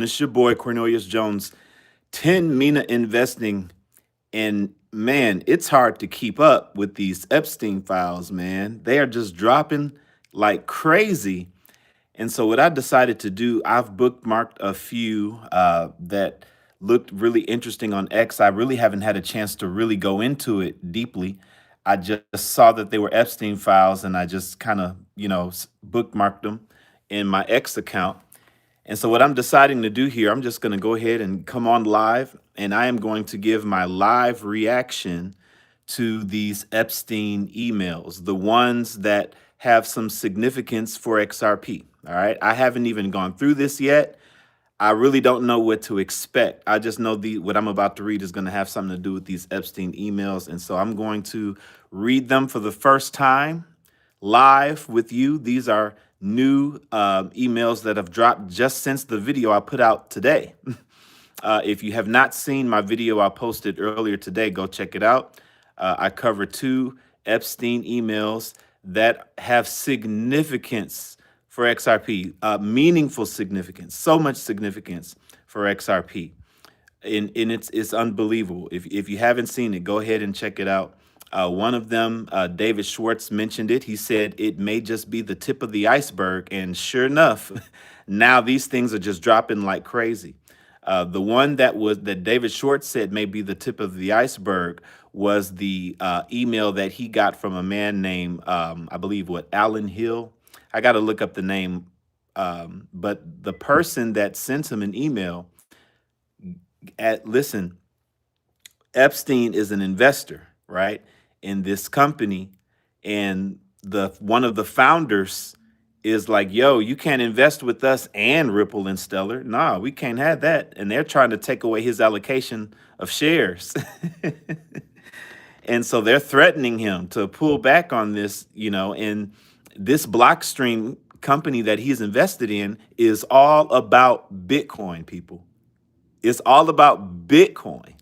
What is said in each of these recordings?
Zone. It's your boy Cornelius Jones, 10 Mina Investing. And man, it's hard to keep up with these Epstein files, man. They are just dropping like crazy. And so, what I decided to do, I've bookmarked a few that looked really interesting on X. I really haven't had a chance to really go into it deeply. I just saw that they were Epstein files and I just kind of, bookmarked them in my X account. And so, what I'm deciding to do here, I'm just going to go ahead and come on live, and I am going to give my live reaction to these Epstein emails, the ones that have some significance for XRP. All right. I haven't even gone through this yet. I really don't know what to expect. I just know what I'm about to read is going to have something to do with these Epstein emails. And so I'm going to read them for the first time live with you. These are new emails that have dropped just since the video I put out today. If you have not seen my video I posted earlier today, go check it out. I cover two Epstein emails that have significance for XRP, meaningful significance, so much significance for XRP. And it's unbelievable. If you haven't seen it, go ahead and check it out. One of them, David Schwartz mentioned it. He said it may just be the tip of the iceberg. And sure enough, now these things are just dropping like crazy. The one that David Schwartz said may be the tip of the iceberg was the email that he got from a man named, I believe, Alan Hill. I got to look up the name. But the person that sent him an email, listen, Epstein is an investor, right, in this company, and one of the founders is like, yo, you can't invest with us and Ripple and Stellar. Nah, we can't have that. And they're trying to take away his allocation of shares. And so they're threatening him to pull back on this, and this Blockstream company that he's invested in is all about Bitcoin, people. It's all about Bitcoin.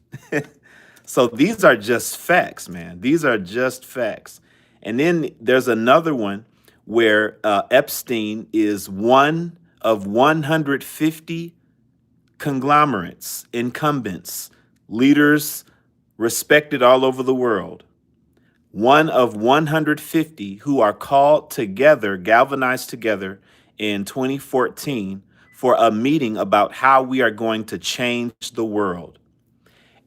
So these are just facts, man. These are just facts. And then there's another one where Epstein is one of 150 conglomerates, incumbents, leaders respected all over the world. One of 150 who are called together, galvanized together in 2014 for a meeting about how we are going to change the world.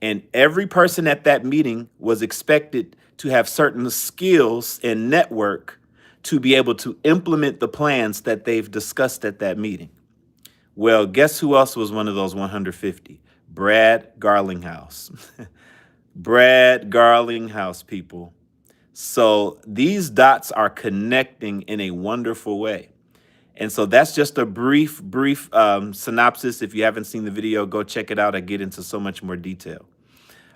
And every person at that meeting was expected to have certain skills and network to be able to implement the plans that they've discussed at that meeting. Well, guess who else was one of those 150? Brad Garlinghouse. Brad Garlinghouse, people. So these dots are connecting in a wonderful way. And so that's just a brief synopsis. If you haven't seen the video, go check it out. I get into so much more detail.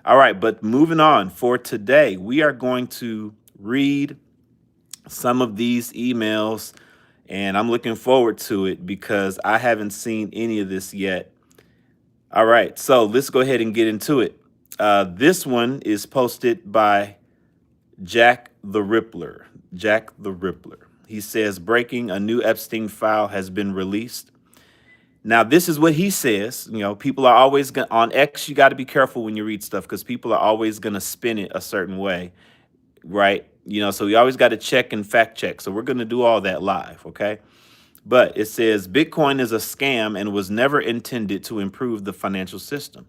All right, but moving on, for today, we are going to read some of these emails, and I'm looking forward to it because I haven't seen any of this yet. All right, so let's go ahead and get into it. This one is posted by Jack the Rippler. Jack the Rippler. He says, breaking, a new Epstein file has been released. Now, this is what he says. People are always going on X. You got to be careful when you read stuff because people are always going to spin it a certain way, right? So we always got to check and fact check. So we're going to do all that live, okay? But it says Bitcoin is a scam and was never intended to improve the financial system.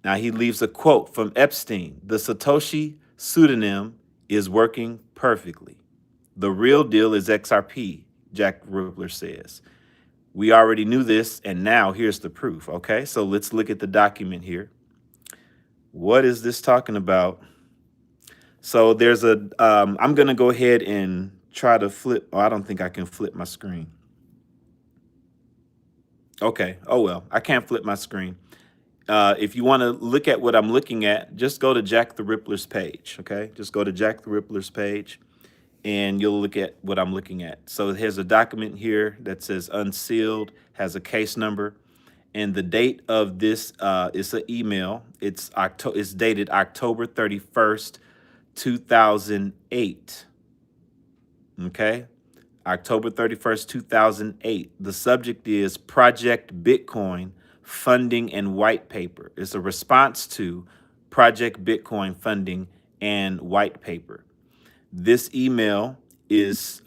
Now, he leaves a quote from Epstein. The Satoshi pseudonym is working perfectly. The real deal is XRP, Jack Rippler says. We already knew this, and now here's the proof, okay? So let's look at the document here. What is this talking about? So there's I'm going to go ahead and try to flip. Oh, I don't think I can flip my screen. Okay, oh well, I can't flip my screen. If you want to look at what I'm looking at, just go to Jack the Rippler's page, okay? Just go to Jack the Rippler's page, and you'll look at what I'm looking at. So here's a document here that says unsealed, has a case number, and the date of this is an email. It's dated October 31st, 2008. Okay, October 31st, 2008. The subject is Project Bitcoin Funding and White Paper. It's a response to Project Bitcoin Funding and White Paper. This email is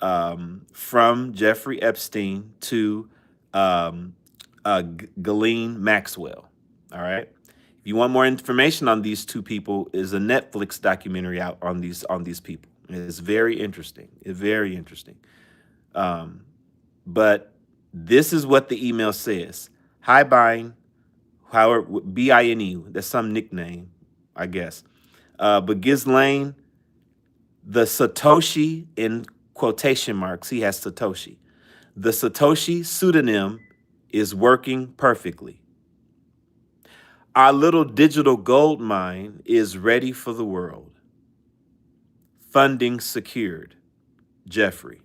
from Jeffrey Epstein to Ghislaine Maxwell. All right. If you want more information on these two people, is a Netflix documentary out on these people. It's very interesting. It's very interesting. But this is what the email says. Hi, Bine. Howard, Bine. That's some nickname, I guess. But Ghislaine, the Satoshi in quotation marks, he has Satoshi. The Satoshi pseudonym is working perfectly. Our little digital gold mine is ready for the world. Funding secured. Jeffrey.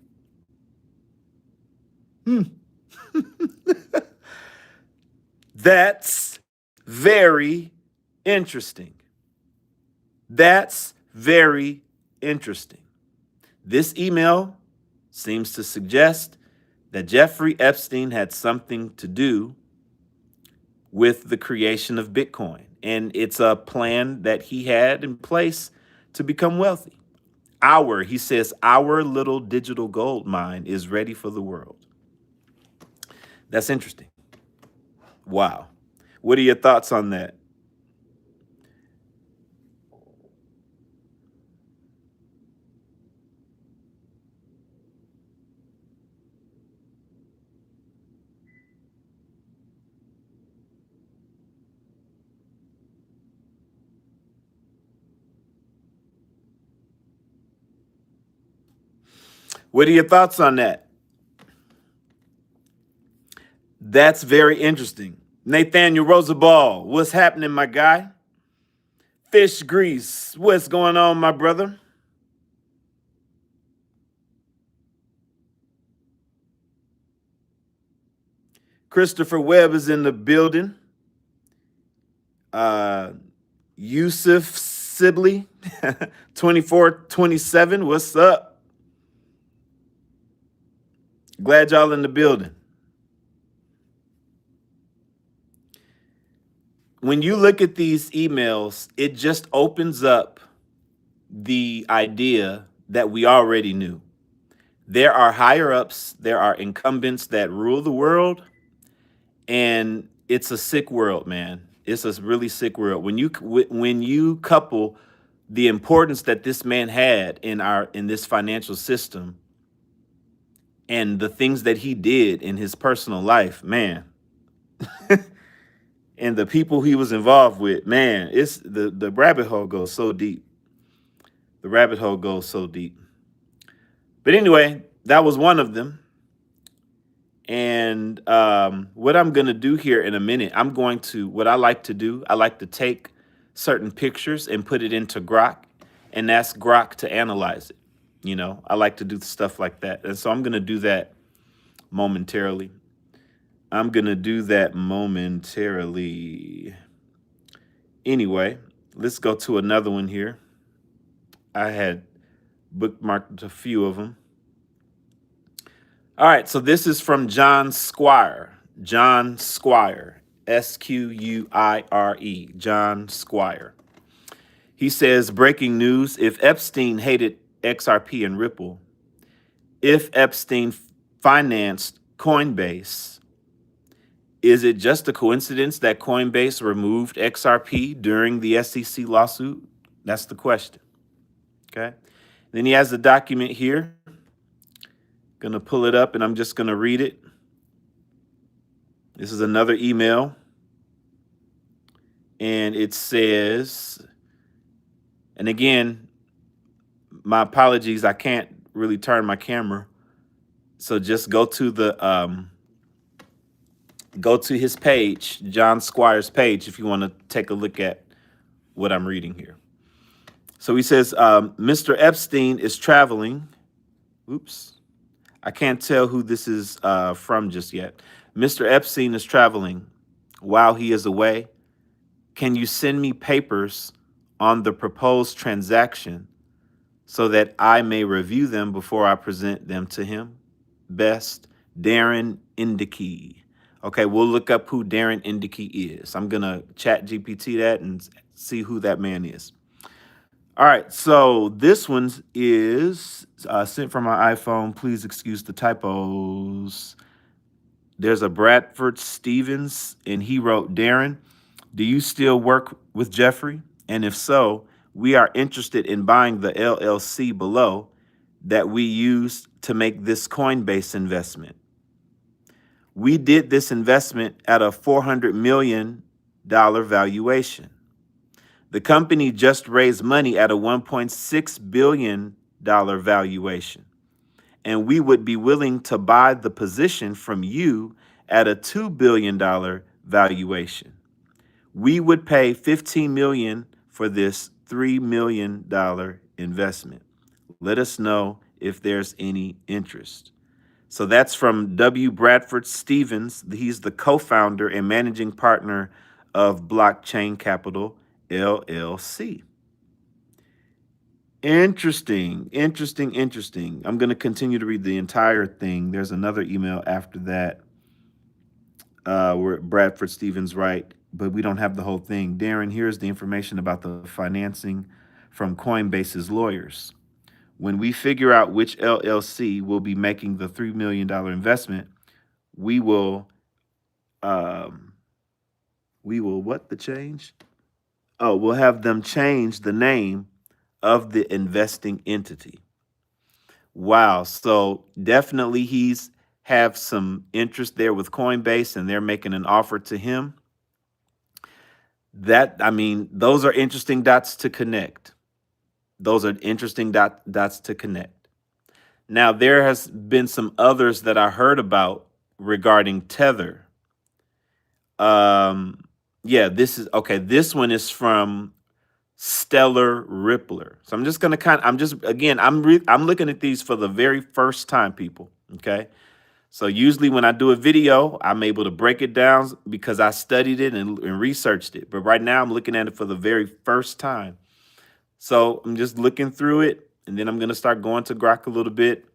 That's very interesting. That's very interesting. This email seems to suggest that Jeffrey Epstein had something to do with the creation of Bitcoin. And it's a plan that he had in place to become wealthy. He says, our little digital gold mine is ready for the world. That's interesting. Wow. What are your thoughts on that? What are your thoughts on that? That's very interesting. Nathaniel Rosaball, what's happening, my guy? Fish Grease, what's going on, my brother? Christopher Webb is in the building. Yusuf Sibley, 2427, what's up? Glad y'all in the building. When you look at these emails, it just opens up the idea that we already knew. There are higher ups, there are incumbents that rule the world, and it's a sick world, man. It's a really sick world. When you couple the importance that this man had in this financial system and the things that he did in his personal life, man, and the people he was involved with, man, it's the rabbit hole goes so deep. The rabbit hole goes so deep. But anyway, that was one of them. And what I'm going to do here in a minute, what I like to do, I like to take certain pictures and put it into Grok and ask Grok to analyze it. You know, I like to do stuff like that. And so I'm going to do that momentarily. Anyway, let's go to another one here. I had bookmarked a few of them. All right, so this is from John Squire. John Squire, Squire, John Squire. He says, breaking news, if Epstein hated XRP and Ripple, if Epstein financed Coinbase, is it just a coincidence that Coinbase removed XRP during the SEC lawsuit? That's the question. Okay. Then he has a document here. Going to pull it up and I'm just going to read it. This is another email. And it says, and again, my apologies, I can't really turn my camera. So just go to his page, John Squire's page, if you want to take a look at what I'm reading here. So he says, Mr. Epstein is traveling. Oops. I can't tell who this is from just yet. Mr. Epstein is traveling while he is away. Can you send me papers on the proposed transaction so that I may review them before I present them to him? best. Darren Indicke. Okay, we'll look up who Darren Indicke is. I'm gonna chat GPT that and see who that man is. All right, so this one is sent from my iPhone. Please excuse the typos. There's a Bradford Stevens, and he wrote, Darren, do you still work with Jeffrey? And if so, we are interested in buying the LLC below that we used to make this Coinbase investment. We did this investment at a $400 million valuation. The company just raised money at a $1.6 billion valuation, and we would be willing to buy the position from you at a $2 billion valuation. We would pay $15 million for this $3 million investment. Let us know if there's any interest. So that's from W. Bradford Stevens. He's the co-founder and managing partner of Blockchain Capital, LLC. Interesting, interesting, interesting. I'm going to continue to read the entire thing. There's another email after that where Bradford Stevens write, but we don't have the whole thing. Darren, here's the information about the financing from Coinbase's lawyers. When we figure out which LLC will be making the $3 million investment, we will what the change? Oh, we'll have them change the name of the investing entity. Wow. So definitely he's have some interest there with Coinbase and they're making an offer to him. Those are interesting dots to connect. Those are interesting dots to connect. Now, there has been some others that I heard about regarding Tether. This is okay. This one is from Stellar Rippler. So I'm just gonna I'm looking at these for the very first time, people. Okay. So usually when I do a video, I'm able to break it down because I studied it and researched it. But right now I'm looking at it for the very first time. So I'm just looking through it, and then I'm gonna start going to Grok a little bit.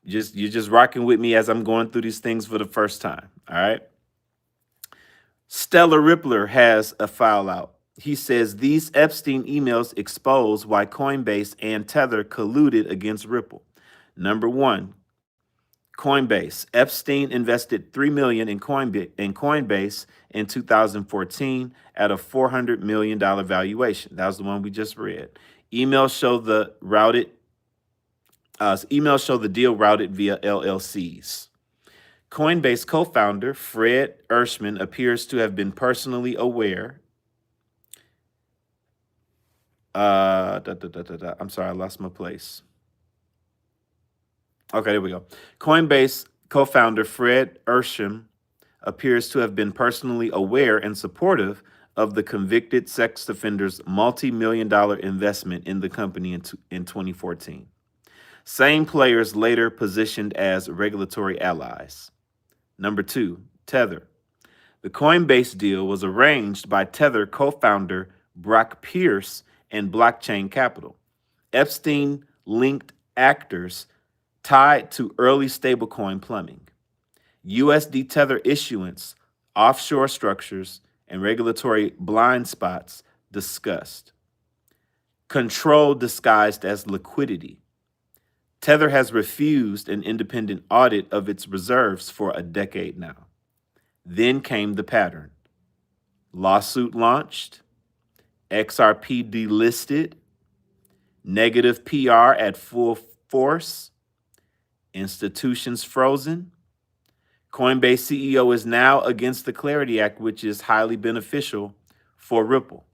You're just rocking with me as I'm going through these things for the first time. All right. Stellar Rippler has a file out. He says these Epstein emails expose why Coinbase and Tether colluded against Ripple. Number one, Coinbase. Epstein invested $3 million in Coinbase in 2014 at a $400 million valuation. That was the one we just read. Emails show the deal routed via LLCs. Coinbase co-founder Fred Ershman appears to have been personally aware. I'm sorry, I lost my place. Okay, there we go. Coinbase co-founder Fred Ershman appears to have been personally aware and supportive of the convicted sex offender's multi-million-dollar investment in the company in 2014. Same players later positioned as regulatory allies. Number two, Tether. The Coinbase deal was arranged by Tether co-founder Brock Pierce and Blockchain Capital. Epstein linked actors tied to early stablecoin plumbing, USD Tether issuance, offshore structures, and regulatory blind spots discussed. Control disguised as liquidity. Tether has refused an independent audit of its reserves for a decade now. Then came the pattern. Lawsuit launched, XRP delisted, negative PR at full force, institutions frozen. Coinbase CEO is now against the Clarity Act, which is highly beneficial for Ripple.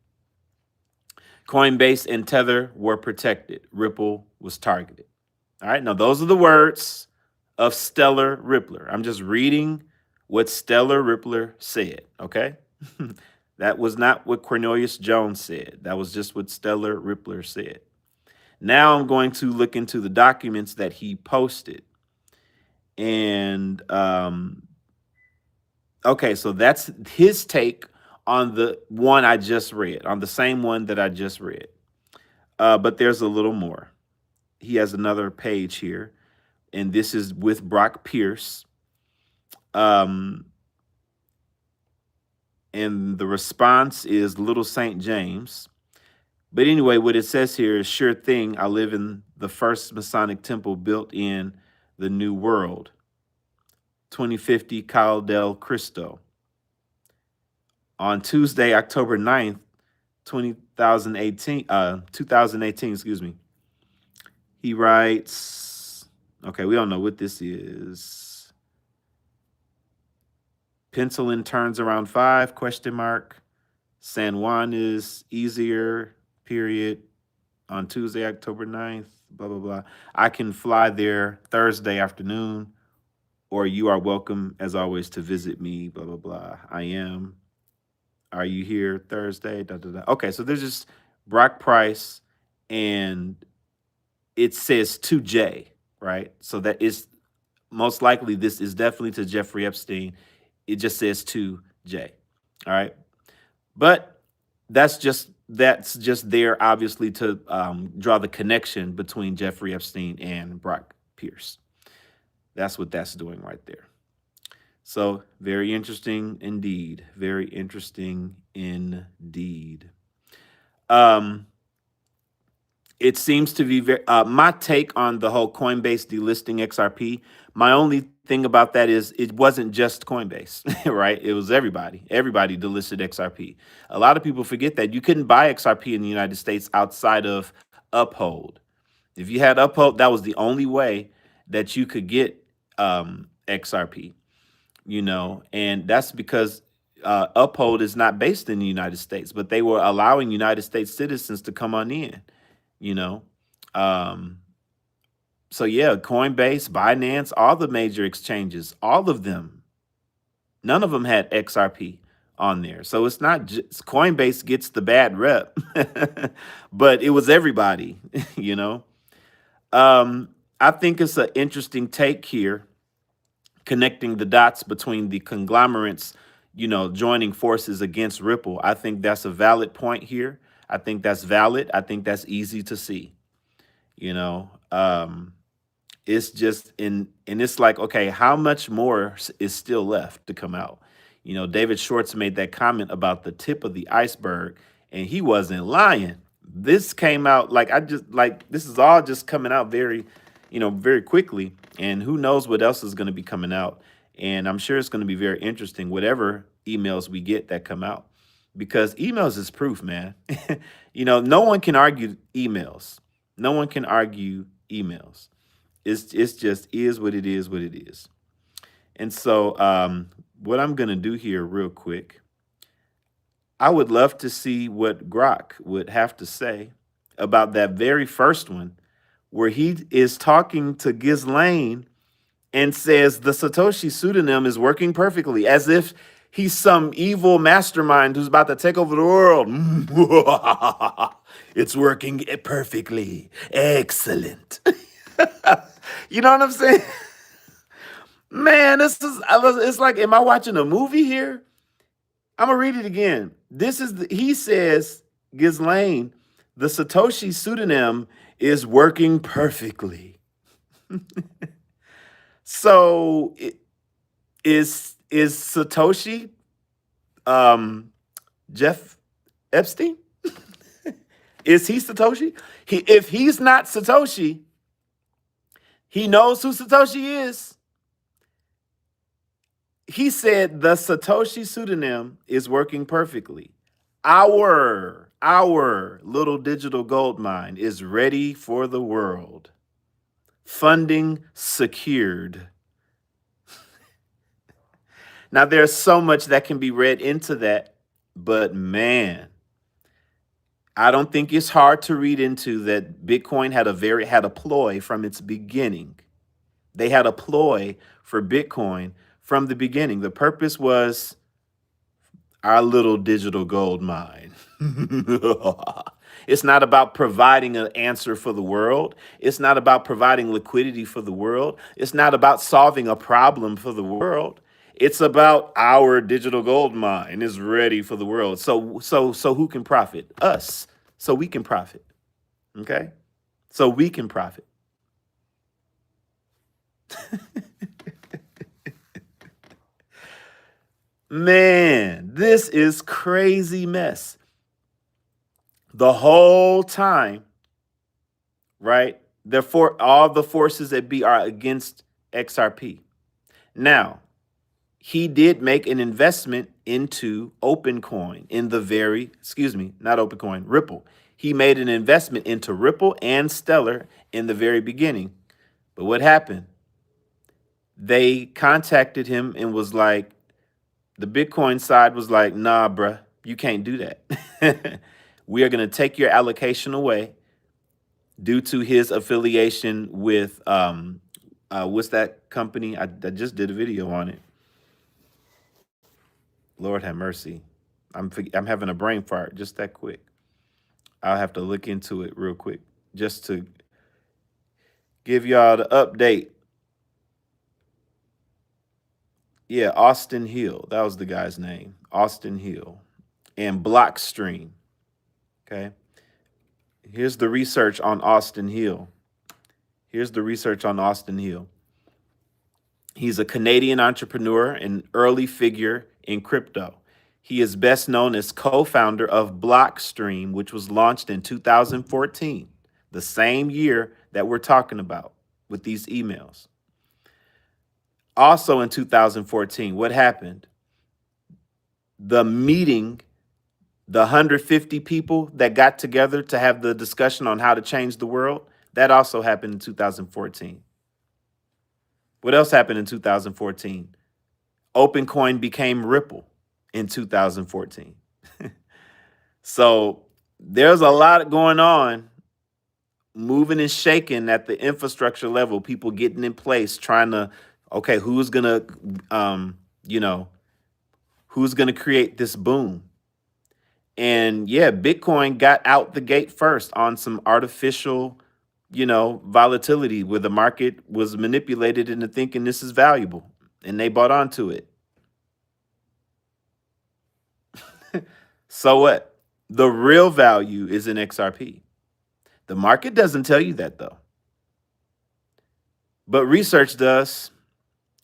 Coinbase and Tether were protected. Ripple was targeted. All right, now those are the words of Stellar Rippler. I'm just reading what Stellar Rippler said, okay? That was not what Cornelius Jones said. That was just what Stellar Rippler said. Now I'm going to look into the documents that he posted. And, okay, so that's his take on the one I just read, on the same one that I just read. But there's a little more. He has another page here and this is with Brock Pierce. Um, and the response is Little St. James. But anyway, what it says here is sure thing. I live in the first Masonic temple built in the New World. 2050 Cal del Cristo. On Tuesday, October 9th, 2018, excuse me. He writes, okay, we don't know what this is. Pencilin turns around 5, question mark. San Juan is easier, period. On Tuesday, October 9th, blah, blah, blah. I can fly there Thursday afternoon, or you are welcome, as always, to visit me, blah, blah, blah. I am. Are you here Thursday? Da, da, da. Okay, so there's just Brock Price, and it says to Jay, right? So that is most likely this is definitely to Jeffrey Epstein. It just says to Jay. All right. But that's just there, obviously, to draw the connection between Jeffrey Epstein and Brock Pierce. That's what that's doing right there. So very interesting indeed. Very interesting indeed. Um, it seems to be very my take on the whole Coinbase delisting XRP. My only thing about that is it wasn't just Coinbase, right? It was everybody. Everybody delisted XRP. A lot of people forget that you couldn't buy XRP in the United States outside of Uphold. If you had Uphold, that was the only way that you could get XRP. And that's because Uphold is not based in the United States, but they were allowing United States citizens to come on in you know. Um, so yeah, Coinbase, Binance, all the major exchanges, all of them, none of them had XRP on there. So it's not just Coinbase gets the bad rep, but it was everybody, you know. I think it's an interesting take here, connecting the dots between the conglomerates, joining forces against Ripple. I think that's a valid point here. I think that's valid. I think that's easy to see. You know, it's just and it's like, okay, how much more is still left to come out? David Schwartz made that comment about the tip of the iceberg, and he wasn't lying. This came out like this is all just coming out very, very quickly, and who knows what else is going to be coming out. And I'm sure it's going to be very interesting, whatever emails we get that come out, because emails is proof, man. No one can argue emails. No one can argue emails. It's just is what it is, what it is. And so what I'm going to do here real quick, I would love to see what Grok would have to say about that very first one, where he is talking to Ghislaine and says the Satoshi pseudonym is working perfectly, as if he's some evil mastermind who's about to take over the world. It's working perfectly. Excellent. You know what I'm saying? Man, it's like, am I watching a movie here? I'm gonna read it again. He says, Ghislaine, the Satoshi pseudonym is working perfectly. So is Satoshi Jeff Epstein? Is he Satoshi? If he's not Satoshi, he knows who Satoshi is. He said the Satoshi pseudonym is working perfectly. Our little digital gold mine is ready for the world. Funding secured. Now, there's so much that can be read into that, but man, I don't think it's hard to read into that Bitcoin had a ploy from its beginning. They had a ploy for Bitcoin from the beginning. The purpose was our little digital gold mine. It's not about providing an answer for the world. It's not about providing liquidity for the world. It's not about solving a problem for the world. It's about our digital gold mine is ready for the world. So who can profit? Us. So we can profit. Okay? So we can profit. Man, this is crazy mess. The whole time, right? Therefore, all the forces that be are against XRP. Now, he did make an investment into OpenCoin in the very, excuse me, not OpenCoin, Ripple. He made an investment into Ripple and Stellar in the very beginning. But what happened? They contacted him and was like, the Bitcoin side was like, nah, bruh, you can't do that. We are going to take your allocation away due to his affiliation with, what's that company? I just did a video on it. Lord have mercy. I'm having a brain fart just that quick. I'll have to look into it real quick just to give y'all the update. Yeah, Austin Hill. That was the guy's name. Austin Hill. And Blockstream. Okay. Here's the research on Austin Hill. Here's the research on Austin Hill. He's a Canadian entrepreneur and early figure in crypto. He is best known as co-founder of Blockstream, which was launched in 2014, the same year that we're talking about with these emails. Also in 2014, what happened? The meeting, the 150 people that got together to have the discussion on how to change the world, that also happened in 2014. What else happened in 2014? OpenCoin became Ripple in 2014. So there's a lot going on, moving and shaking at the infrastructure level, people getting in place, trying to, okay, who's gonna, who's gonna create this boom? And yeah, Bitcoin got out the gate first on some artificial, volatility where the market was manipulated into thinking this is valuable and they bought onto it. So what? The real value is in XRP. The market doesn't tell you that though. But research does.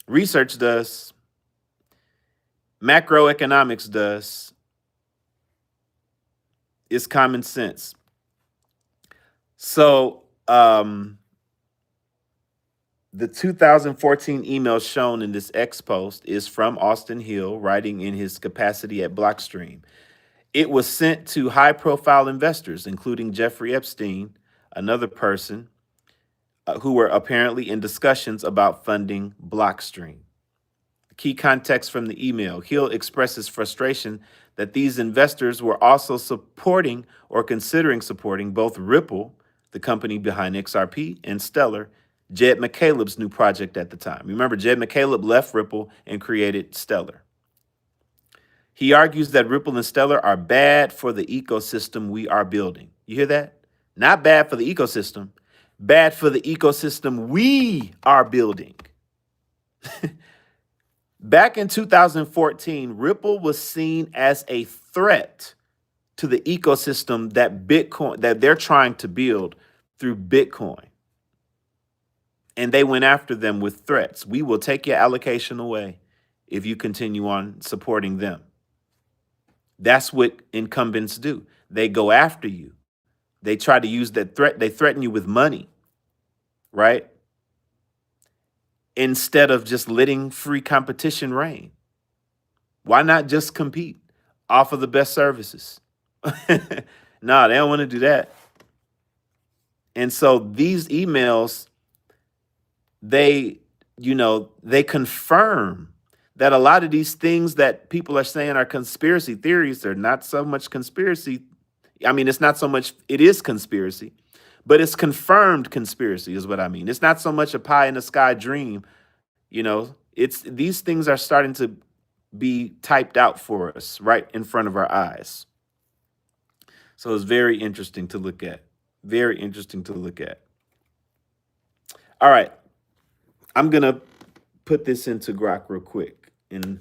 Research does. Macroeconomics does. It's common sense. So the 2014 email shown in this X post is from Austin Hill, writing in his capacity at Blockstream. It was sent to high-profile investors, including Jeffrey Epstein, another person, who were apparently in discussions about funding Blockstream. Key context from the email. Hill expresses frustration that these investors were also supporting or considering supporting both Ripple, the company behind XRP, and Stellar, Jed McCaleb's new project at the time. Remember, Jed McCaleb left Ripple and created Stellar. He argues that Ripple and Stellar are bad for the ecosystem we are building. You hear that? Not bad for the ecosystem, bad for the ecosystem we are building. Back in 2014, Ripple was seen as a threat to the ecosystem that they're trying to build through Bitcoin. And they went after them with threats. We will take your allocation away if you continue on supporting them. That's what incumbents do. They go after you. They try to use that threat. They threaten you with money, right? Instead of just letting free competition reign. Why not just compete? Offer the best services. No, they don't want to do that. And so these emails, they confirm that a lot of these things that people are saying are conspiracy theories, they're not so much conspiracy. I mean, it's not so much, it is conspiracy, but it's confirmed conspiracy is what I mean. It's not so much a pie in the sky dream. It's these things are starting to be typed out for us right in front of our eyes. So it's very interesting to look at. Very interesting to look at. All right. I'm going to put this into Grok real quick and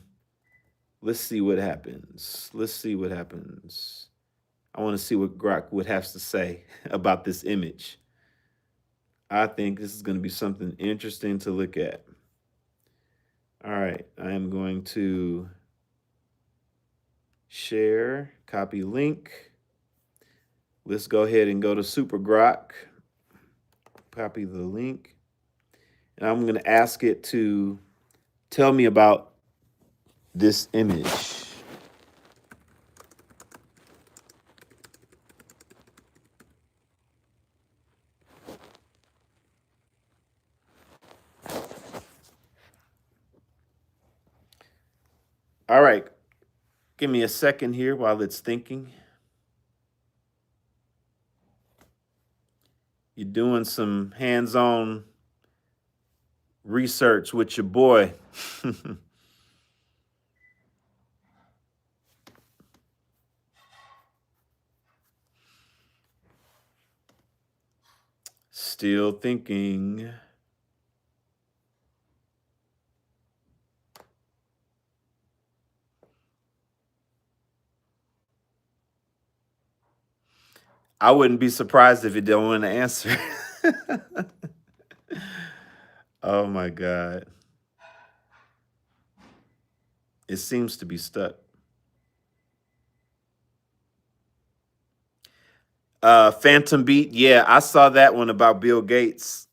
let's see what happens. Let's see what happens. I want to see what Grok would have to say about this image. I think this is going to be something interesting to look at. All right, I am going to share, copy link. Let's go ahead and go to Super Grok, copy the link, and I'm going to ask it to tell me about this image. All right, give me a second here while it's thinking. You're doing some hands-on research with your boy. Still thinking. I wouldn't be surprised if it don't want to answer. Oh my God. It seems to be stuck. Phantom Beat. Yeah, I saw that one about Bill Gates.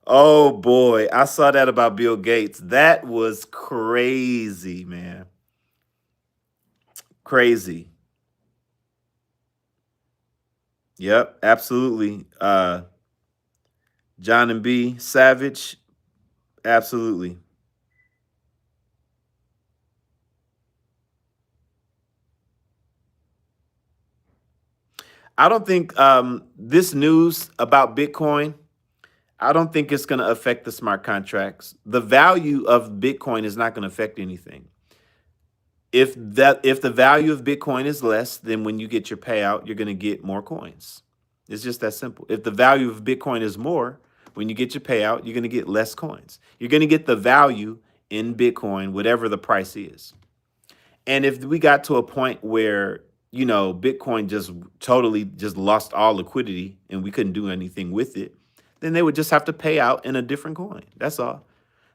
Oh boy, I saw that about Bill Gates. That was crazy, man. Crazy. Yep, absolutely. John and B. Savage. Absolutely. I don't think this news about Bitcoin, I don't think it's going to affect the smart contracts. The value of Bitcoin is not going to affect anything. If the value of Bitcoin is less, then when you get your payout, you're going to get more coins. It's just that simple. If the value of Bitcoin is more, when you get your payout, you're going to get less coins. You're going to get the value in Bitcoin, whatever the price is. And if we got to a point where, Bitcoin just totally just lost all liquidity and we couldn't do anything with it, then they would just have to pay out in a different coin. That's all.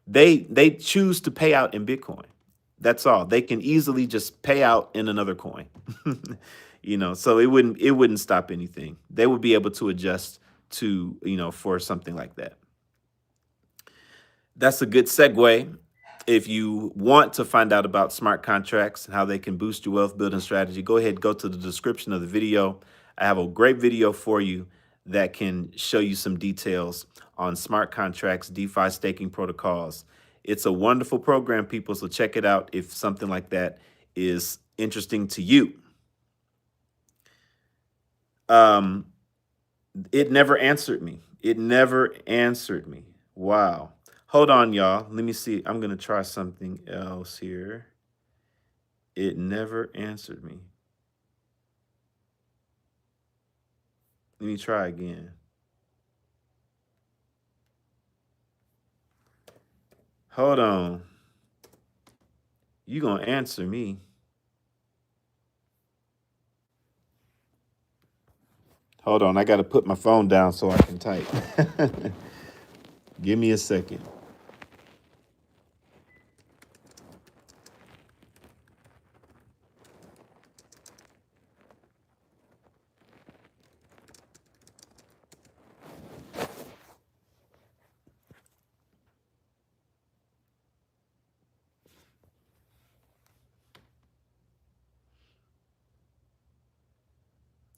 They choose to pay out in Bitcoin. That's all. They can easily just pay out in another coin. So it wouldn't stop anything. They would be able to adjust to, for something like that. That's a good segue. If you want to find out about smart contracts and how they can boost your wealth building strategy, go ahead, go to the description of the video. I have a great video for you that can show you some details on smart contracts, DeFi staking protocols. It's a wonderful program, people, so check it out if something like that is interesting to you. It never answered me. It never answered me. Wow. Hold on, y'all. Let me see. I'm going to try something else here. It never answered me. Let me try again. Hold on. You going to answer me. Hold on. I got to put my phone down so I can type. Give me a second.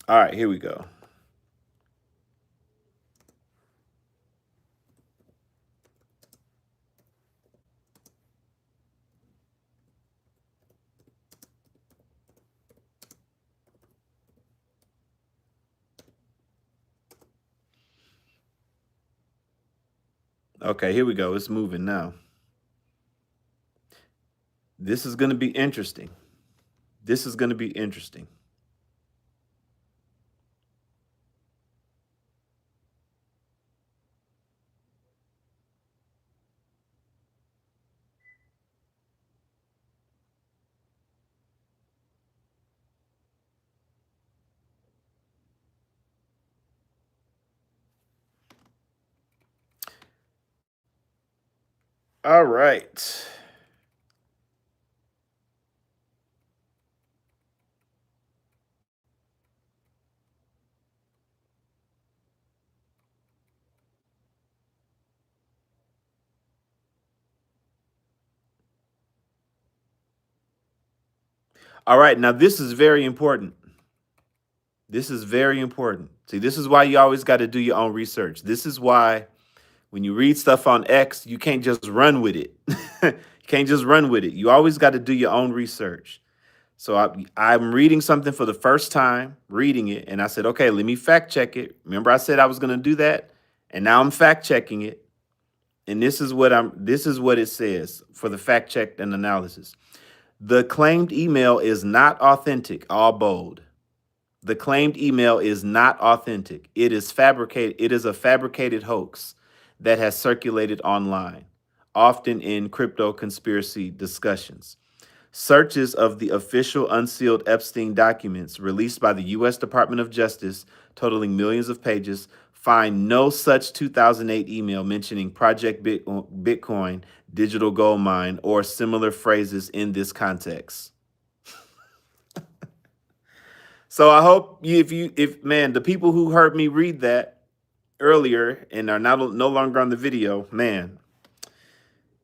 All right, here we go. Okay, here we go. It's moving now. This is going to be interesting. This is going to be interesting. All right. All right. Now, this is very important. This is very important. See, this is why you always got to do your own research. This is why when you read stuff on X, you can't just run with it. You can't just run with it. You always got to do your own research. So I'm reading something for the first time, reading it, and I said, okay, let me fact check it. Remember, I said I was going to do that, and now I'm fact checking it. And this is what it says for the fact check and analysis. The claimed email is not authentic, all bold. The claimed email is not authentic. It is fabricated. It is a fabricated hoax that has circulated online, often in crypto conspiracy discussions. Searches of the official unsealed Epstein documents released by the U.S. Department of Justice, totaling millions of pages, find no such 2008 email mentioning Project Bitcoin, digital gold mine, or similar phrases in this context. So I hope if man, the people who heard me read that earlier and are now no longer on the video, man,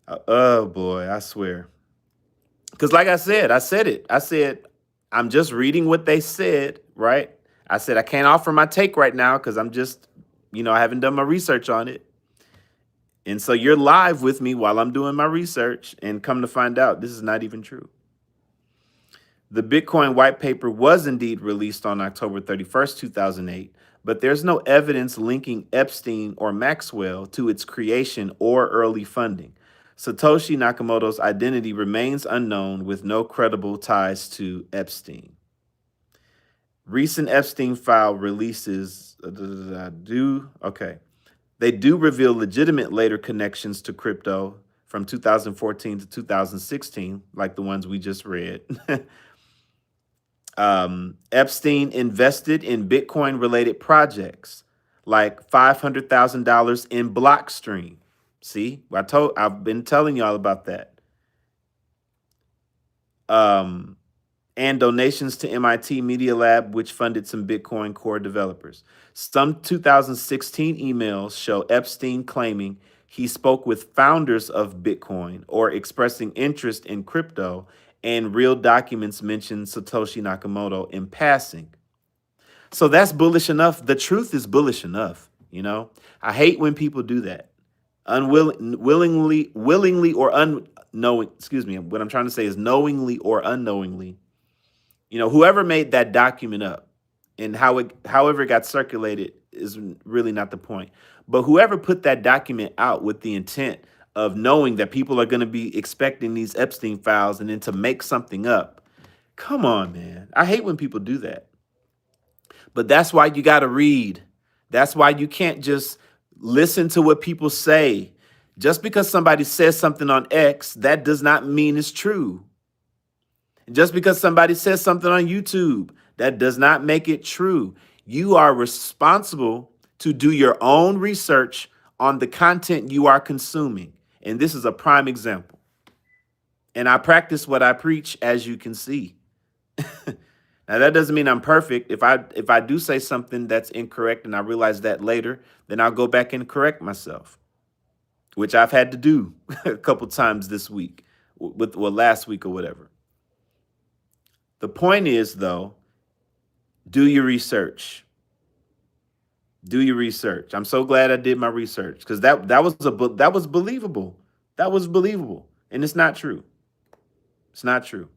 oh boy, I swear. Because like I said it. I said, I'm just reading what they said, right? I said, I can't offer my take right now because I'm just, I haven't done my research on it. And so you're live with me while I'm doing my research, and come to find out, this is not even true. The Bitcoin white paper was indeed released on October 31st, 2008, but there's no evidence linking Epstein or Maxwell to its creation or early funding. Satoshi Nakamoto's identity remains unknown with no credible ties to Epstein. Recent Epstein file releases They do reveal legitimate later connections to crypto from 2014 to 2016, like the ones we just read. Epstein invested in Bitcoin related projects like $500,000 in Blockstream. See, I've been telling y'all about that. Um, and donations to MIT Media Lab, which funded some Bitcoin core developers. Some 2016 emails show Epstein claiming he spoke with founders of Bitcoin or expressing interest in crypto, and real documents mention Satoshi Nakamoto in passing. So that's bullish enough. The truth is bullish enough. I hate when people do that. Willingly or unknowing, excuse me, what I'm trying to say is knowingly or unknowingly, whoever made that document up and however it got circulated is really not the point. But whoever put that document out with the intent of knowing that people are going to be expecting these Epstein files and then to make something up, come on, man. I hate when people do that. But that's why you got to read. That's why you can't just listen to what people say. Just because somebody says something on X, that does not mean it's true. Just because somebody says something on YouTube, that does not make it true. You are responsible to do your own research on the content you are consuming. And this is a prime example. And I practice what I preach, as you can see. Now that doesn't mean I'm perfect. If I do say something that's incorrect and I realize that later, then I'll go back and correct myself, which I've had to do a couple times this week, last week or whatever. The point is, though, do your research. Do your research. I'm so glad I did my research because that was believable. That was believable, and it's not true. It's not true.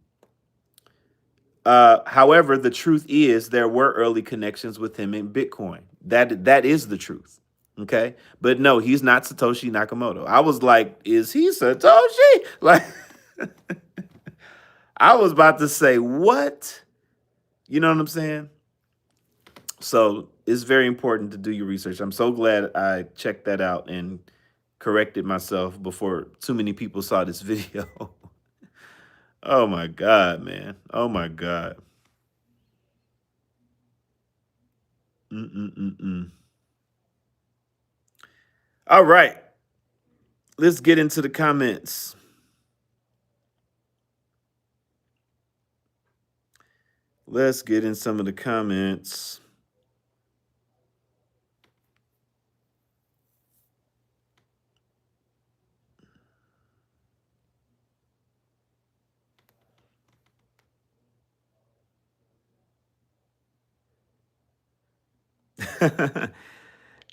However, the truth is there were early connections with him in Bitcoin. That is the truth. Okay, but no, he's not Satoshi Nakamoto. I was like, is he Satoshi? Like, I was about to say what? You know what I'm saying? So it's very important to do your research. I'm so glad I checked that out and corrected myself before too many people saw this video. Oh my God, man. Oh my God. Mm-mm-mm-mm. All right. Let's get into the comments. Let's get in some of the comments.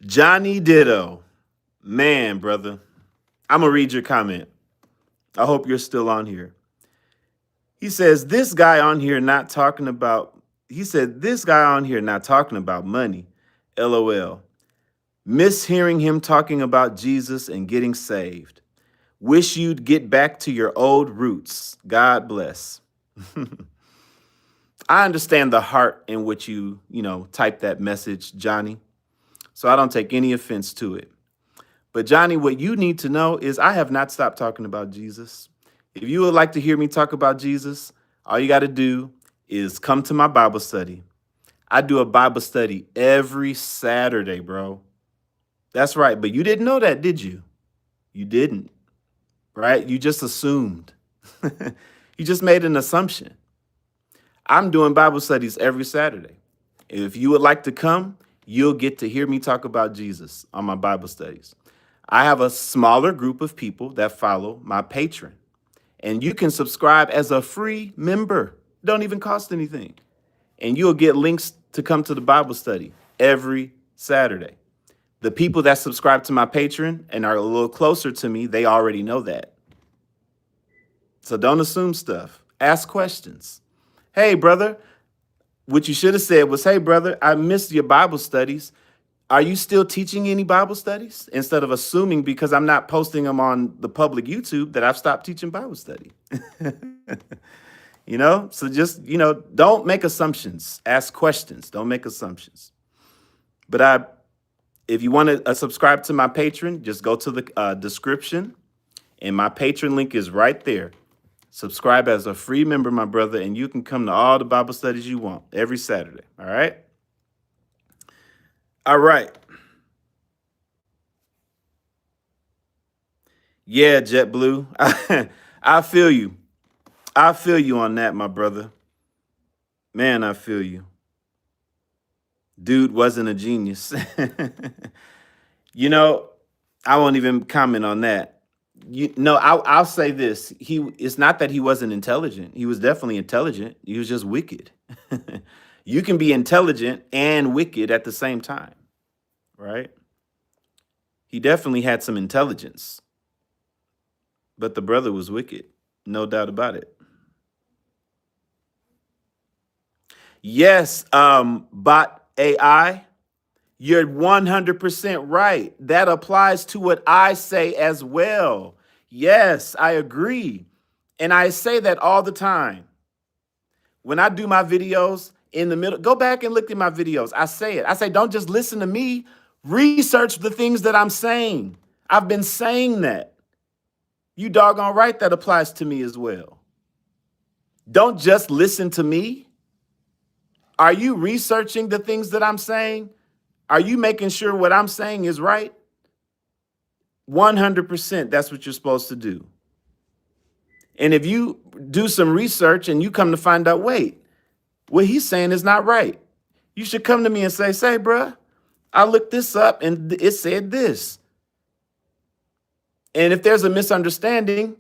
Johnny Ditto. Man, brother. I'm going to read your comment. I hope you're still on here. He says, this guy on here not talking about, he said, this guy on here not talking about money. LOL. Miss hearing him talking about Jesus and getting saved. Wish you'd get back to your old roots. God bless. I understand the heart in which you type that message, Johnny. So I don't take any offense to it. But Johnny, what you need to know is I have not stopped talking about Jesus. If you would like to hear me talk about Jesus, all you got to do is come to my Bible study. I do a Bible study every Saturday, bro. That's right. But you didn't know that, did you? You didn't, right? You just assumed. You just made an assumption. I'm doing Bible studies every Saturday. If you would like to come, you'll get to hear me talk about Jesus on my Bible studies. I have a smaller group of people that follow my Patreon, and you can subscribe as a free member. It don't even cost anything. And you'll get links to come to the Bible study every Saturday. The people that subscribe to my Patreon and are a little closer to me, they already know that. So don't assume stuff. Ask questions. Hey, brother, what you should have said was, hey, brother, I missed your Bible studies. Are you still teaching any Bible studies? Instead of assuming because I'm not posting them on the public YouTube that I've stopped teaching Bible study. So just, don't make assumptions. Ask questions. Don't make assumptions. But if you want to subscribe to my Patreon, just go to the description and my Patreon link is right there. Subscribe as a free member, my brother, and you can come to all the Bible studies you want every Saturday. All right? All right. Yeah, JetBlue. I feel you. I feel you on that, my brother. Man, I feel you. Dude wasn't a genius. I won't even comment on that. I'll say this. It's not that he wasn't intelligent. He was definitely intelligent. He was just wicked. You can be intelligent and wicked at the same time, right? He definitely had some intelligence, but the brother was wicked. No doubt about it. Yes, bot AI, you're 100% right. That applies to what I say as well. Yes, I agree. And I say that all the time. When I do my videos in the middle, go back and look at my videos. I say it. I say, don't just listen to me. Research the things that I'm saying. I've been saying that. You doggone right that applies to me as well. Don't just listen to me. Are you researching the things that I'm saying? Are you making sure what I'm saying is right? 100%, that's what you're supposed to do. And if you do some research and you come to find out, wait, what he's saying is not right, you should come to me and say, bruh, I looked this up and it said this. And if there's a misunderstanding,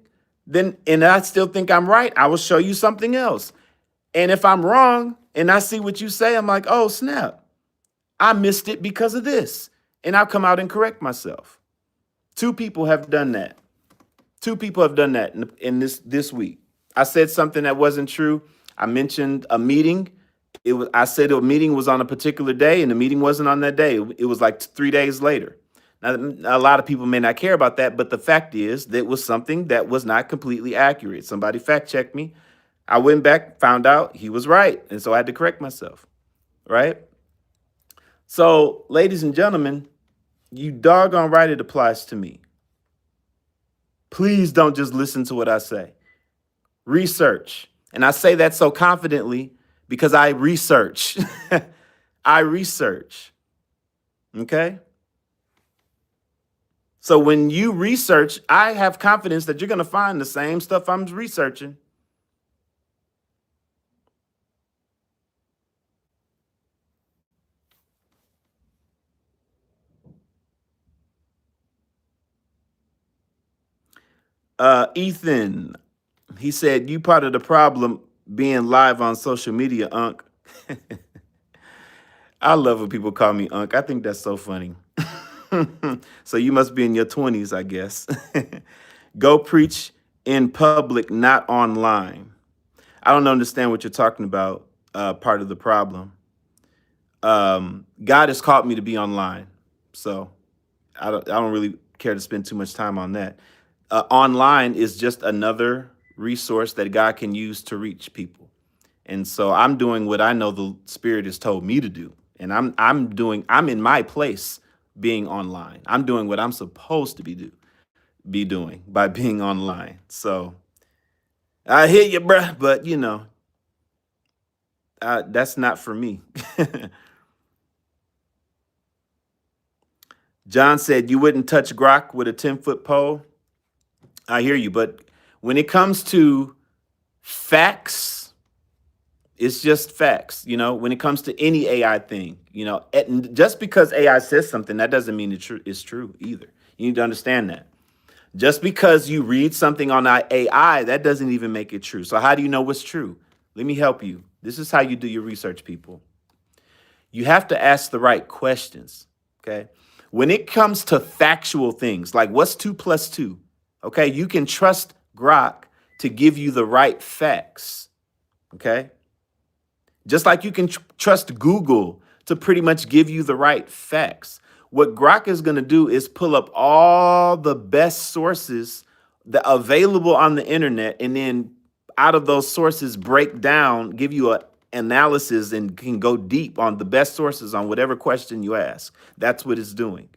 and I still think I'm right, I will show you something else. And if I'm wrong and I see what you say, I'm like, oh, snap, I missed it because of this. And I'll come out and correct myself. 2 people have done that. 2 people have done that in this week. I said something that wasn't true. I mentioned a meeting. I said a meeting was on a particular day, and the meeting wasn't on that day. It was like 3 days later. Now, a lot of people may not care about that, but the fact is that it was something that was not completely accurate. Somebody fact checked me. I went back, found out he was right, and so I had to correct myself, right? So, ladies and gentlemen, you doggone right it applies to me. Please don't just listen to what I say. Research. And I say that so confidently because I research. I research. Okay? So when you research, I have confidence that you're going to find the same stuff I'm researching. Ethan, he said, you part of the problem being live on social media, Unc. I love when people call me Unc. I think that's so funny. So you must be in your 20s, I guess. Go preach in public, not online. I don't understand what you're talking about. Part of the problem. God has called me to be online, so I don't really care to spend too much time on that. Online is just another resource that God can use to reach people. And so I'm doing what I know the Spirit has told me to do. And I'm in my place being online. I'm doing what I'm supposed to be doing by being online. So I hear you, bruh, but that's not for me. John said you wouldn't touch Grok with a 10-foot pole. I hear you, but when it comes to facts, it's just facts. When it comes to any AI thing, just because AI says something, that doesn't mean it's true either. You need to understand that. Just because you read something on AI, that doesn't even make it true. So how do you know what's true? Let me help you. This is how you do your research, people. You have to ask the right questions, okay? When it comes to factual things, like what's 2 plus 2, okay? You can trust Grok to give you the right facts, okay? Just like you can trust Google to pretty much give you the right facts. What Grok is going to do is pull up all the best sources that are available on the internet, and then out of those sources break down, give you a analysis, and can go deep on the best sources on whatever question you ask. That's what it's doing.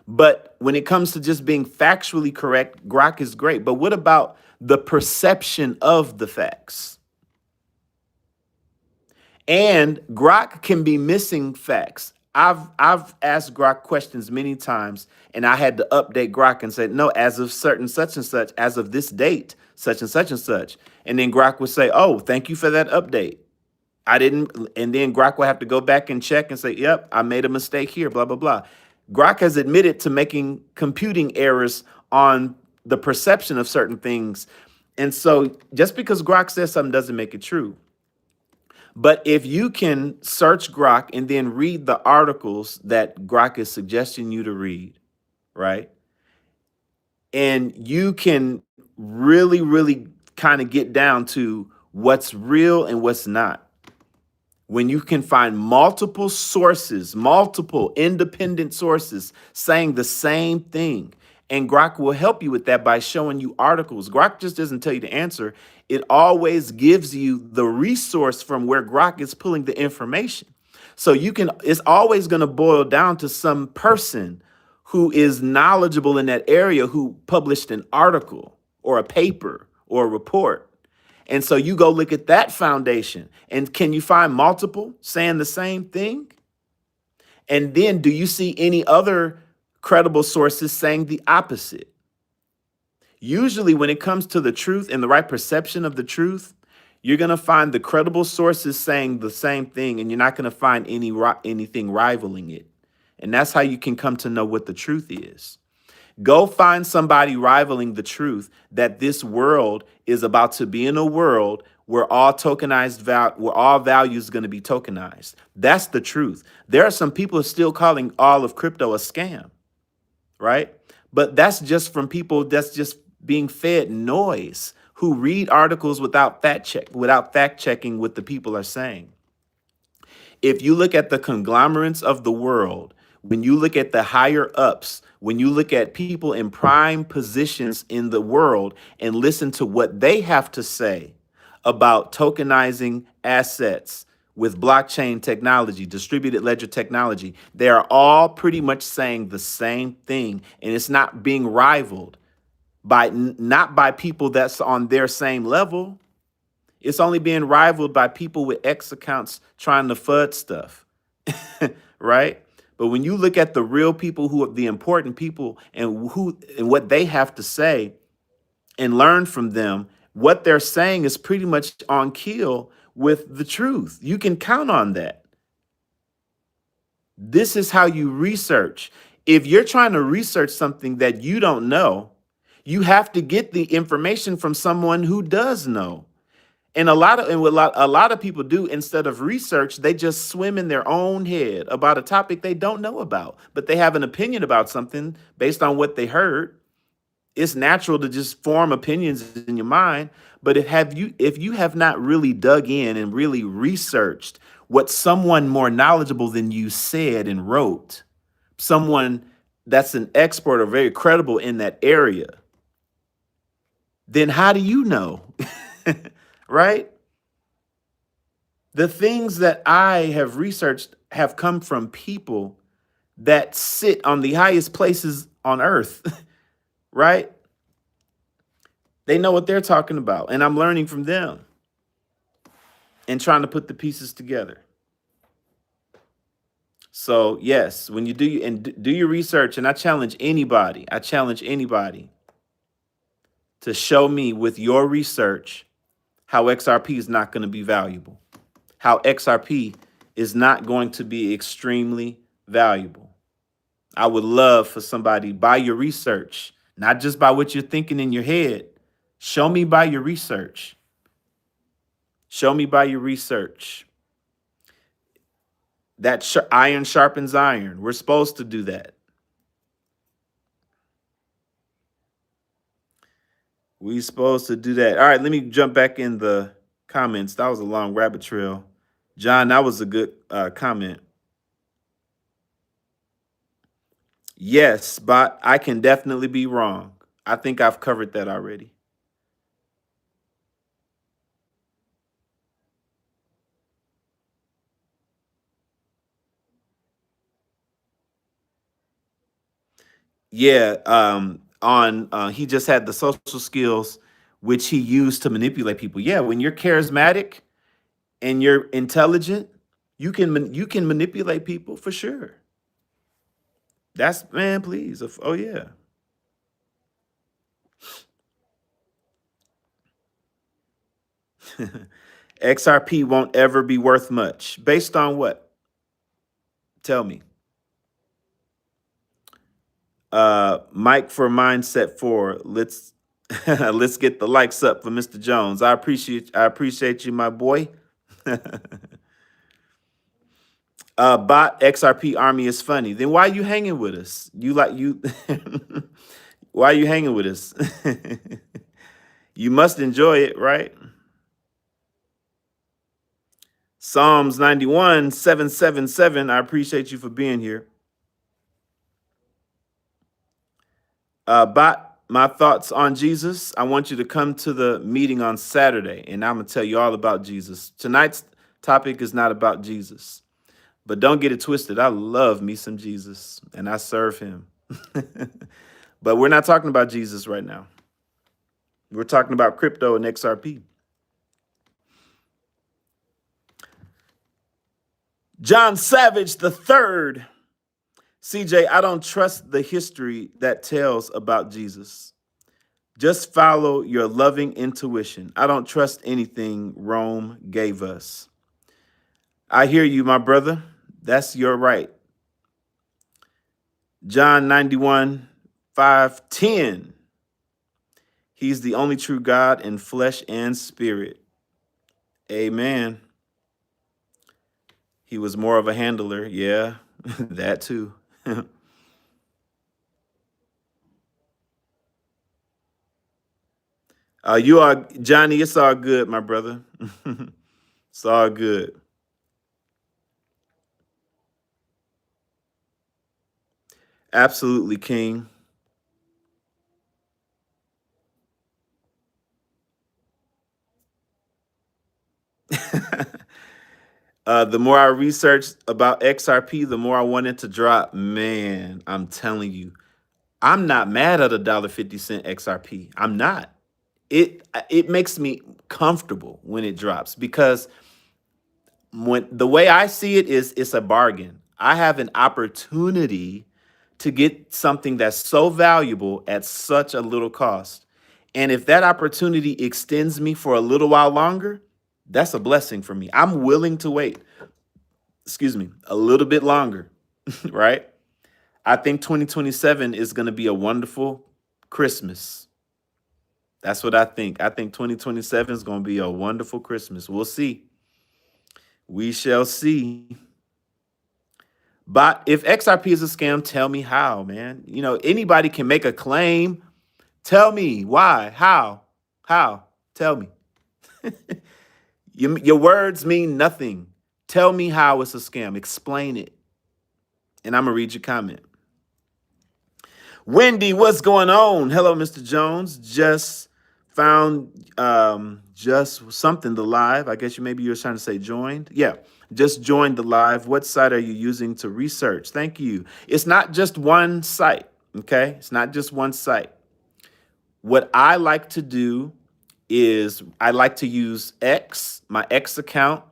But when it comes to just being factually correct, Grok is great. But what about the perception of the facts? And Grok can be missing facts. I've asked Grok questions many times, and I had to update Grok and say, no, as of certain such and such, as of this date, such and such and such. And then Grok would say, oh, thank you for that update. I didn't, and then Grok will have to go back and check and say, yep, I made a mistake here, blah, blah, blah. Grok has admitted to making computing errors on the perception of certain things. And so just because Grok says something doesn't make it true. But if you can search Grok and then read the articles that Grok is suggesting you to read, right? And you can really, really kind of get down to what's real and what's not. When you can find multiple sources, multiple independent sources saying the same thing. And Grok will help you with that by showing you articles. Grok just doesn't tell you the answer. It always gives you the resource from where Grok is pulling the information. So it's always going to boil down to some person who is knowledgeable in that area who published an article or a paper or a report. And so you go look at that foundation, and can you find multiple saying the same thing? And then do you see any other credible sources saying the opposite? Usually when it comes to the truth and the right perception of the truth, you're going to find the credible sources saying the same thing, and you're not going to find anything rivaling it. And that's how you can come to know what the truth is. Go find somebody rivaling the truth that this world is about to be in a world where all value is going to be tokenized. That's the truth. There are some people still calling all of crypto a scam, right? But that's just from people that's just being fed noise, who read articles without fact checking what the people are saying. If you look at the conglomerates of the world, when you look at the higher ups, when you look at people in prime positions in the world and listen to what they have to say about tokenizing assets with blockchain technology, distributed ledger technology, they are all pretty much saying the same thing. And it's not being rivaled not by people that's on their same level. It's only being rivaled by people with X accounts trying to FUD stuff, right? But when you look at the real people, who are the important people, and what they have to say, and learn from them, what they're saying is pretty much on kill with the truth. You can count on that. This is how you research. If you're trying to research something that you don't know, you have to get the information from someone who does know. And a lot of people do, instead of research, they just swim in their own head about a topic they don't know about, but they have an opinion about something based on what they heard. It's natural to just form opinions in your mind, but if you have not really dug in and really researched what someone more knowledgeable than you said and wrote, someone that's an expert or very credible in that area, then how do you know? Right? The things that I have researched have come from people that sit on the highest places on earth, right? They know what they're talking about, and I'm learning from them and trying to put the pieces together. So, yes, when you do your research, and I challenge anybody to show me with your research how XRP is not going to be valuable, how XRP is not going to be extremely valuable. I would love for somebody, by your research, not just by what you're thinking in your head. Show me by your research. Show me by your research. That iron sharpens iron. We're supposed to do that. We're supposed to do that. All right, let me jump back in the comments. That was a long rabbit trail. John, that was a good comment. Yes, but I can definitely be wrong. I think I've covered that already. Yeah, on he just had the social skills which he used to manipulate people. Yeah, when you're charismatic and you're intelligent, you can manipulate people for sure. That's, man, please. Oh yeah. XRP won't ever be worth much. Based on what? Tell me. Mike for Mindset 4. Let's get the likes up for Mr. Jones. I appreciate you, my boy. Bot XRP army is funny. Then why are you hanging with us? Why are you hanging with us? You must enjoy it, right? Psalms 91, 777. I appreciate you for being here. Bot, my thoughts on Jesus. I want you to come to the meeting on Saturday, and I'm going to tell you all about Jesus. Tonight's topic is not about Jesus, but don't get it twisted. I love me some Jesus, and I serve him. But we're not talking about Jesus right now. We're talking about crypto and XRP. John Savage the third. CJ, I don't trust the history that tells about Jesus. Just follow your loving intuition. I don't trust anything Rome gave us. I hear you, my brother. That's your right. John 91, 5:10. He's the only true God in flesh and spirit. Amen. He was more of a handler. Yeah, that too. You are, Johnny, it's all good, my brother. It's all good. Absolutely, King. The more I researched about XRP, the more I wanted to drop. Man, I'm telling you, I'm not mad at $1.50 XRP. I'm not. It makes me comfortable when it drops, because when the way I see it is, it's a bargain. I have an opportunity to get something that's so valuable at such a little cost. And if that opportunity extends me for a little while longer, that's a blessing for me. I'm willing to wait, excuse me, a little bit longer, right? I think 2027 is going to be a wonderful Christmas. That's what I think. I think 2027 is going to be a wonderful Christmas. We'll see. We shall see. But if XRP is a scam, tell me how, man. You know, anybody can make a claim. Tell me why, how, how. Tell me. Your words mean nothing. Tell me how it's a scam. Explain it. And I'm going to read your comment. Wendy, what's going on? Hello, Mr. Jones. Just found just something to live. I guess maybe you were trying to say joined. Yeah, just joined the live. What site are you using to research? Thank you. It's not just one site, okay? It's not just one site. What I like to do is I like to use X, my X account.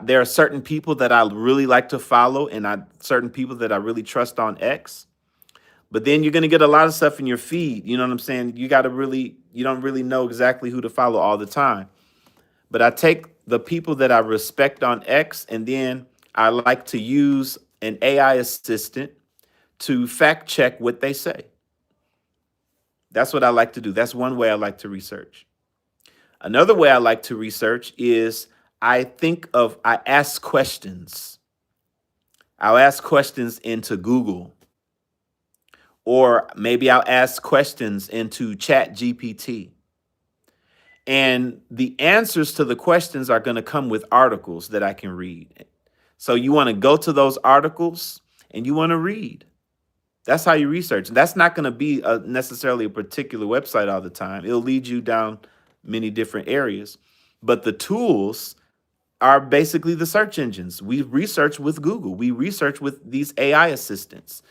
There are certain people that I really like to follow and certain people that I really trust on X. But then you're going to get a lot of stuff in your feed. You know what I'm saying? You don't really know exactly who to follow all the time. But I take the people that I respect on X, and then I like to use an AI assistant to fact check what they say. That's what I like to do. That's one way I like to research. Another way I like to research is I ask questions. I'll ask questions into Google. Or maybe I'll ask questions into Chat GPT. And the answers to the questions are going to come with articles that I can read. So you want to go to those articles and you want to read. That's how you research. That's not going to be necessarily a particular website all the time. It'll lead you down many different areas. But the tools are basically the search engines. We research with Google. We research with these AI assistants.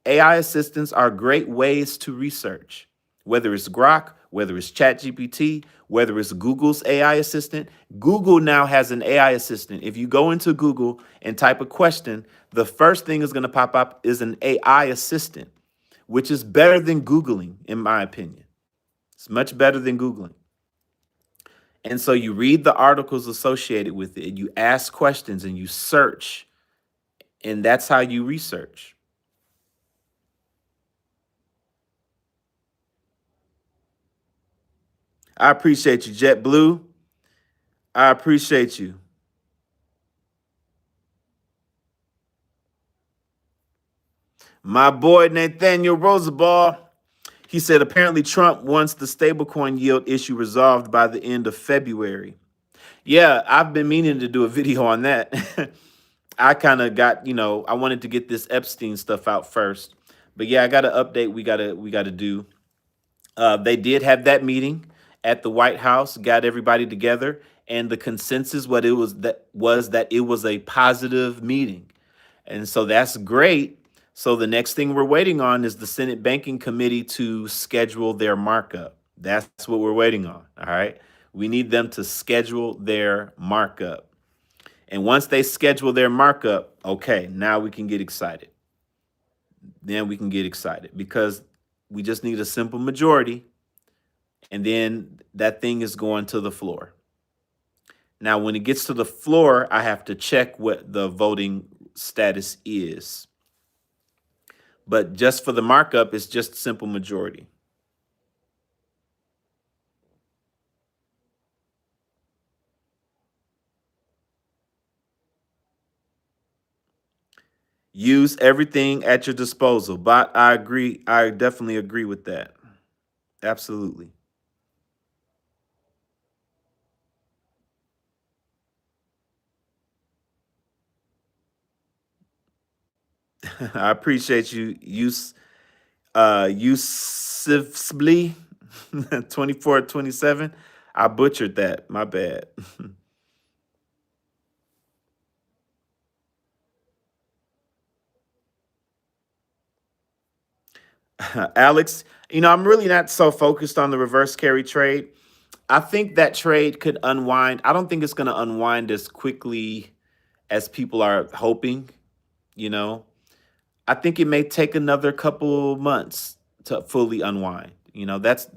AI assistants are great ways to research, whether it's Grok, whether it's ChatGPT, whether it's Google's AI assistant. Google now has an AI assistant. If you go into Google and type a question, the first thing is going to pop up is an AI assistant, which is better than Googling, in my opinion. It's much better than Googling. And so you read the articles associated with it, and you ask questions and you search, and that's how you research. I appreciate you, JetBlue. I appreciate you. My boy, Nathaniel Rosenbaugh, he said, apparently Trump wants the stablecoin yield issue resolved by the end of February. Yeah, I've been meaning to do a video on that. I kind of got, I wanted to get this Epstein stuff out first. But yeah, I got an update we gotta do. They did have that meeting at the White House, got everybody together, and the consensus was that it was a positive meeting. And so that's great. So the next thing we're waiting on is the Senate Banking Committee to schedule their markup. That's what we're waiting on. All right. We need them to schedule their markup. And once they schedule their markup, okay, now we can get excited. Then we can get excited because we just need a simple majority. And then that thing is going to the floor. Now, when it gets to the floor, I have to check what the voting status is. But just for the markup, it's just simple majority. Use everything at your disposal. But I agree. I definitely agree with that. Absolutely. I appreciate you, Yusufsbly 2427. I butchered that. My bad. Alex, I'm really not so focused on the reverse carry trade. I think that trade could unwind. I don't think it's going to unwind as quickly as people are hoping. You know, I think it may take another couple months to fully unwind. That's,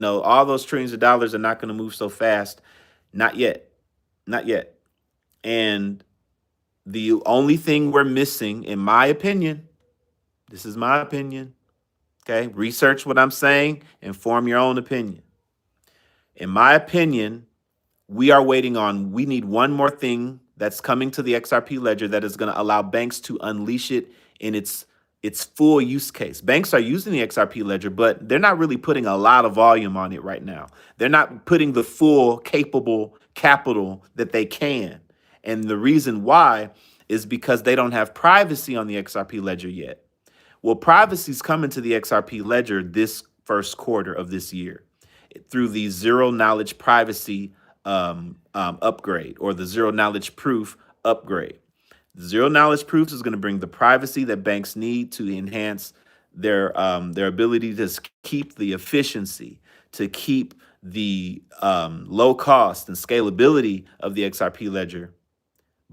all those trillions of dollars are not going to move so fast. Not yet. Not yet. And the only thing we're missing, in my opinion, this is my opinion, okay? Research what I'm saying and form your own opinion. In my opinion, we need one more thing that's coming to the XRP ledger that is going to allow banks to unleash it in its full use case. Banks are using the XRP ledger, but they're not really putting a lot of volume on it right now. They're not putting the full capable capital that they can. And the reason why is because they don't have privacy on the XRP ledger yet. Well, privacy is coming to the XRP ledger this first quarter of this year through the zero knowledge privacy upgrade, or the zero knowledge proof upgrade. Zero knowledge proofs is going to bring the privacy that banks need to enhance their ability to keep the efficiency, to keep the low cost and scalability of the XRP ledger.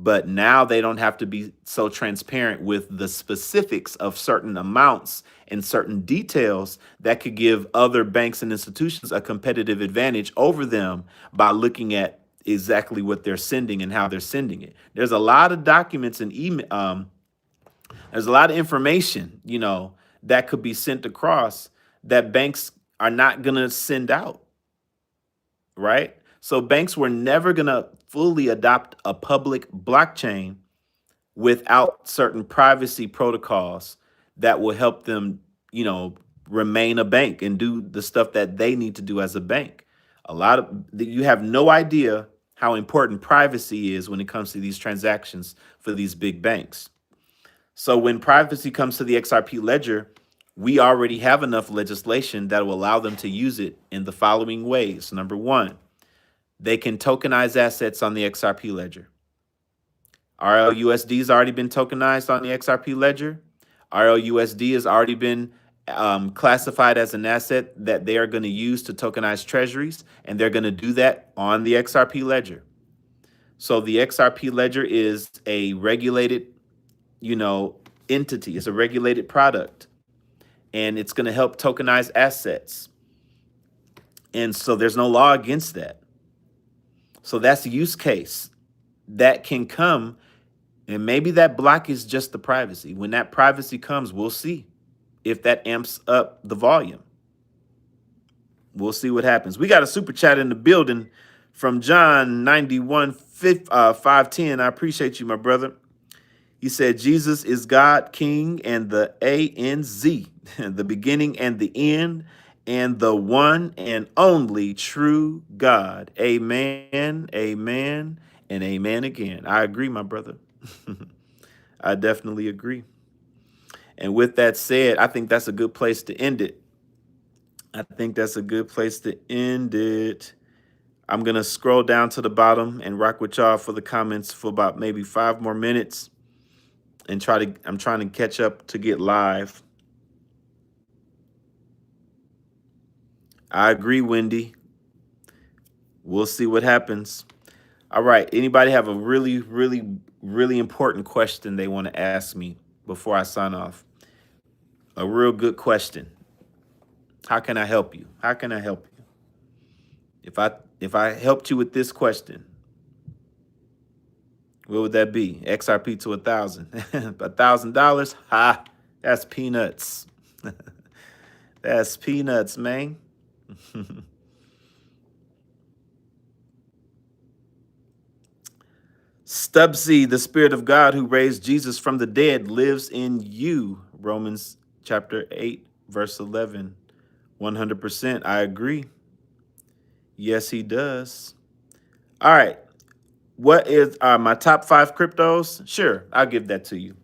But now they don't have to be so transparent with the specifics of certain amounts and certain details that could give other banks and institutions a competitive advantage over them by looking at exactly what they're sending and how they're sending it. There's a lot of documents and email. There's a lot of information, that could be sent across that banks are not going to send out, right? So banks were never going to fully adopt a public blockchain without certain privacy protocols that will help them, remain a bank and do the stuff that they need to do as a bank. You have no idea how important privacy is when it comes to these transactions for these big banks. So when privacy comes to the XRP ledger, we already have enough legislation that will allow them to use it in the following ways. Number one, they can tokenize assets on the XRP ledger. RLUSD has already been tokenized on the XRP ledger. RLUSD has already been classified as an asset that they are going to use to tokenize treasuries, and they're going to do that on the XRP ledger. So the XRP ledger is a regulated, entity. It's a regulated product, and it's going to help tokenize assets. And so there's no law against that. So that's the use case that can come. And maybe that block is just the privacy. When that privacy comes, we'll see if that amps up the volume. We'll see what happens. We got a super chat in the building from John 510. I appreciate you, my brother. He said, Jesus is God, King, and the A-N-Z, the beginning and the end, and the one and only true God. Amen, amen, and amen again. I agree, my brother. I definitely agree. And with that said, I think that's a good place to end it. I'm going to scroll down to the bottom and rock with y'all for the comments for about maybe 5 more minutes and I'm trying to catch up to get live. I agree, Wendy. We'll see what happens. All right. Anybody have a really, really, really important question they want to ask me before I sign off? A real good question. How can I help you? How can I help you? If I helped you with this question, what would that be? XRP to 1,000. $1,000? Ha! That's peanuts. That's peanuts, man. Stubbsy, the Spirit of God who raised Jesus from the dead lives in you. Romans chapter 8, verse 11. 100%. I agree. Yes, he does. All right. What is my top 5 cryptos? Sure, I'll give that to you.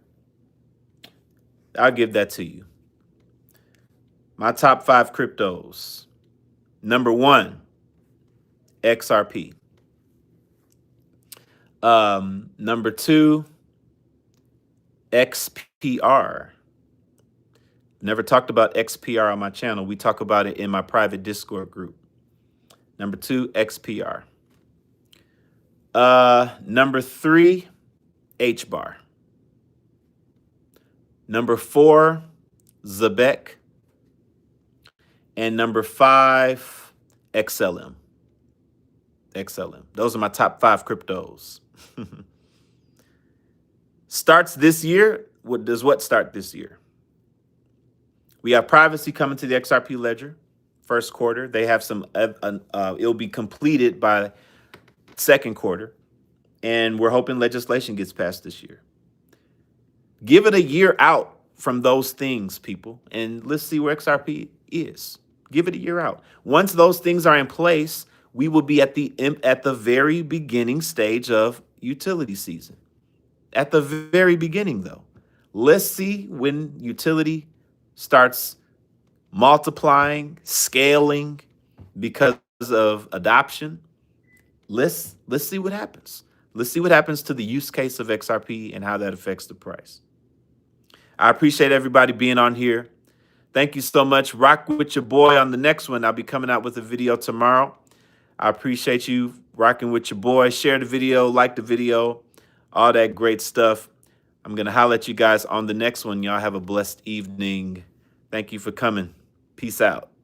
My top 5 cryptos. Number 1, XRP. Number 2, XPR. Never talked about XPR on my channel. We talk about it in my private Discord group. Number 2, XPR. Number 3, HBAR. Number 4, Zebek. And number 5, XLM. XLM. Those are my top 5 cryptos. Starts this year. What start this year? We have privacy coming to the XRP ledger, first quarter. They have some, it'll be completed by second quarter. And we're hoping legislation gets passed this year. Give it a year out from those things, people, and let's see where XRP is. Give it a year out. Once those things are in place, we will be at the very beginning stage of utility season. At the very beginning, though. Let's see when utility starts multiplying, scaling because of adoption. Let's see what happens. Let's see what happens to the use case of XRP and how that affects the price. I appreciate everybody being on here. Thank you so much. Rock with your boy on the next one. I'll be coming out with a video tomorrow. I appreciate you rocking with your boy. Share the video, like the video, all that great stuff. I'm going to holler at you guys on the next one. Y'all have a blessed evening. Thank you for coming. Peace out.